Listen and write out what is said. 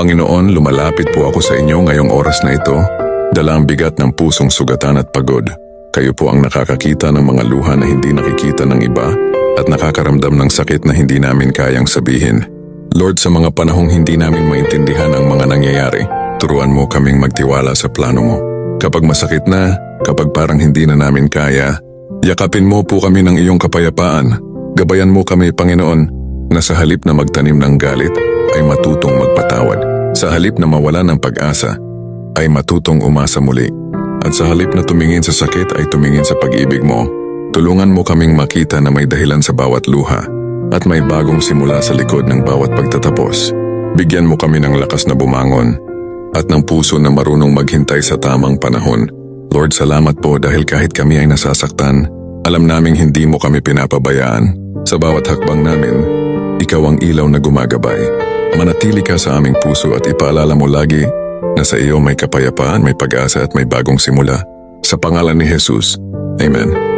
Panginoon, lumalapit po ako sa inyo ngayong oras na ito, dala ang bigat ng pusong sugatan at pagod. Kayo po ang nakakakita ng mga luha na hindi nakikita ng iba at nakakaramdam ng sakit na hindi namin kayang sabihin. Lord, sa mga panahong hindi namin maintindihan ang mga nangyayari, turuan mo kaming magtiwala sa plano mo. Kapag masakit na, kapag parang hindi na namin kaya, yakapin mo po kami ng iyong kapayapaan. Gabayan mo kami, Panginoon, na sa halip na magtanim ng galit, ay matutong magpatawad. Sa halip na mawala ng pag-asa, ay matutong umasa muli. At sa halip na tumingin sa sakit ay tumingin sa pag-ibig mo. Tulungan mo kaming makita na may dahilan sa bawat luha at may bagong simula sa likod ng bawat pagtatapos. Bigyan mo kami ng lakas na bumangon at ng puso na marunong maghintay sa tamang panahon. Lord, salamat po dahil kahit kami ay nasasaktan, alam naming hindi mo kami pinapabayaan. Sa bawat hakbang namin, ikaw ang ilaw na gumagabay. Manatili ka sa aming puso at ipaalala mo lagi na sa iyo may kapayapaan, may pag-asa at may bagong simula. Sa pangalan ni Jesus, Amen.